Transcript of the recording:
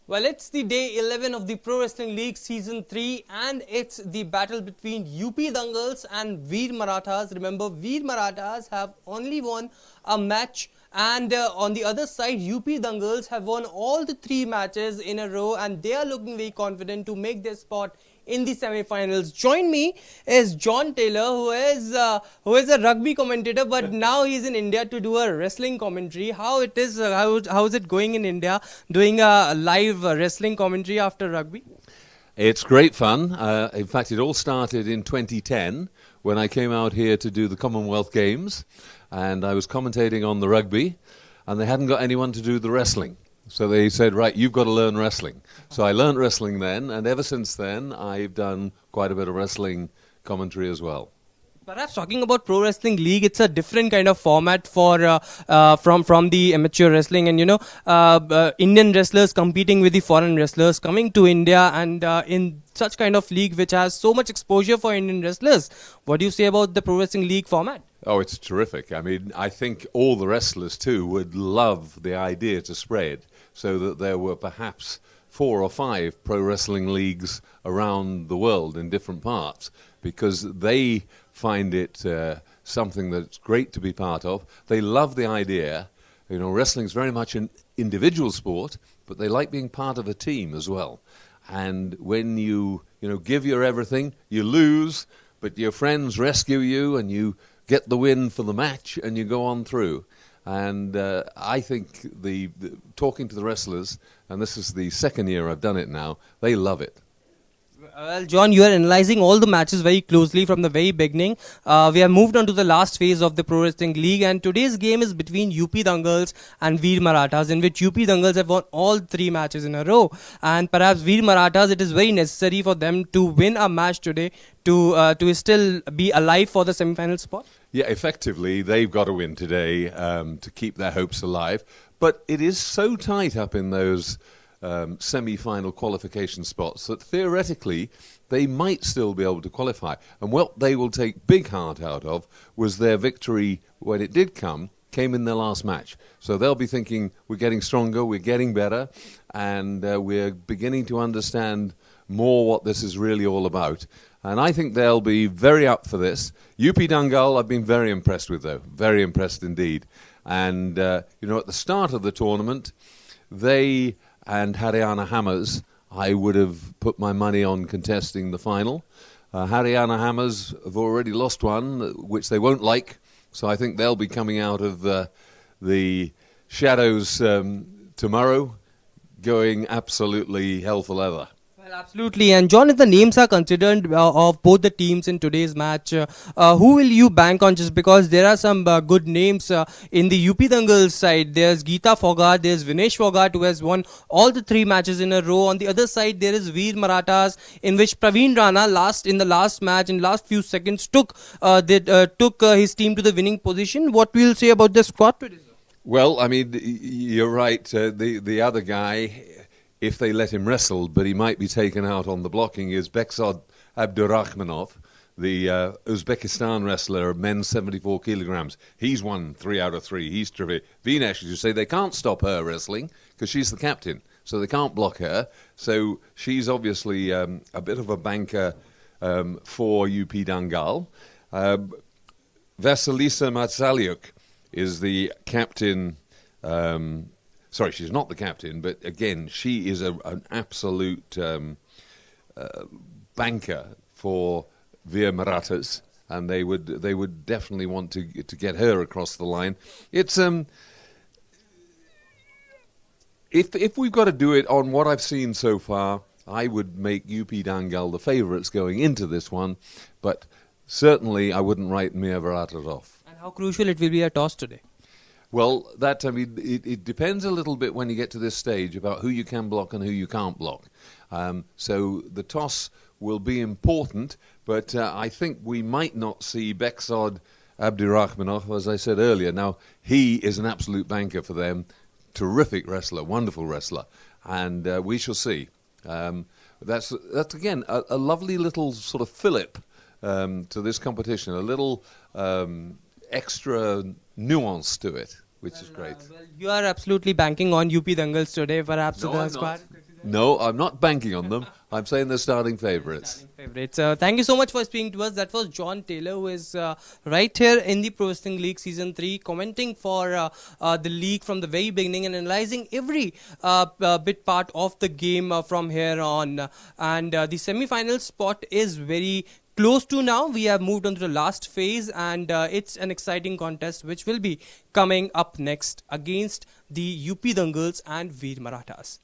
Well, it's the day 11 of the Pro Wrestling League Season 3 and it's the battle between UP Dangals and Veer Marathas. Remember, Veer Marathas have only won a match and on the other side, UP Dangals have won all the 3 matches in a row and they are looking very confident to make their spot in the semi-finals. Join me is John Taylor, who is a rugby commentator, but now he's in India to do a wrestling commentary. How it is? How is it going in India? Doing a live wrestling commentary after rugby? It's great fun. In fact, it all started in 2010 when I came out here to do the Commonwealth Games, and I was commentating on the rugby, and they hadn't got anyone to do the wrestling. So they said, right, you've got to learn wrestling. So I learned wrestling then, and ever since then, I've done quite a bit of wrestling commentary as well. Perhaps talking about Pro Wrestling League, it's a different kind of format for from the amateur wrestling, and Indian wrestlers competing with the foreign wrestlers coming to India, and in such kind of league which has so much exposure for Indian wrestlers. What do you say about the Pro Wrestling League format? Oh, it's terrific. I mean, I think all the wrestlers too would love the idea to spread so that there were perhaps 4 or 5 pro wrestling leagues around the world in different parts, because they find it something that's great to be part of. They love the idea. You know, wrestling is very much an individual sport, but they like being part of a team as well. And when you give your everything, you lose, but your friends rescue you and you get the win for the match and you go on through. And I think the talking to the wrestlers, and this is the second year I've done it now, they love it. Well, John, you are analyzing all the matches very closely from the very beginning. We have moved on to the last phase of the Pro Wrestling League, and today's game is between UP Dangals and Veer Marathas, in which UP Dangals have won all 3 matches in a row. And perhaps Veer Marathas, it is very necessary for them to win a match today to still be alive for the semi-final spot. Yeah, effectively, they've got to win today to keep their hopes alive. But it is so tight up in those semi-final qualification spots that theoretically they might still be able to qualify. And what they will take big heart out of was their victory when it did came in their last match. So they'll be thinking, we're getting stronger, we're getting better, and we're beginning to understand more what this is really all about. And I think they'll be very up for this. UP Dangal, I've been very impressed with, though. Very impressed indeed. And, at the start of the tournament, they and Haryana Hammers, I would have put my money on contesting the final. Haryana Hammers have already lost one, which they won't like. So I think they'll be coming out of the shadows tomorrow, going absolutely hell for leather. Well, absolutely. And John, if the names are considered of both the teams in today's match, who will you bank on? Just because there are some good names in the UP Dangals side. There's Geeta Fogart, there's Vinesh Fogart, who has won all the 3 matches in a row. On the other side, there is Veer Marathas, in which Praveen Rana in the last match, in last few seconds, took his team to the winning position. What will you say about the squad today? Well, I mean, you're right. The other guy, if they let him wrestle, but he might be taken out on the blocking, is Beksod Abdurakhmanov, the Uzbekistan wrestler, men's 74 kilograms. He's won 3 out of 3. He's terrific. Vinesh, as you say, they can't stop her wrestling because she's the captain, so they can't block her. So she's obviously a bit of a banker for UP Dangal. Vasilisa Matsaliuk is the captain. Sorry, she's not the captain, but again, she is an absolute banker for Veer Marathas, and they would definitely want to get her across the line. It's if we've got to do it on what I've seen so far, I would make UP Dangal the favourites going into this one, but certainly I wouldn't write Veer Marathas off. And how crucial it will be a toss today? Well, it depends a little bit when you get to this stage about who you can block and who you can't block. So the toss will be important, but I think we might not see Beksod Abdurakhmanov, as I said earlier. Now, he is an absolute banker for them. Terrific wrestler, wonderful wrestler, and we shall see. That's again, a lovely little sort of fillip to this competition, a little extra nuance to it, which is great. Well, you are absolutely banking on UP Dangals today, perhaps. No, I'm not. No, I'm not banking on them. I'm saying they're starting favourites. Favorites. Thank you so much for speaking to us. That was John Taylor, who is right here in the Pro Wrestling League Season 3, commenting for the league from the very beginning and analysing every bit part of the game from here on. And the semi-final spot is very close to now. We have moved on to the last phase, and it's an exciting contest which will be coming up next against the UP Dangals and Veer Marathas.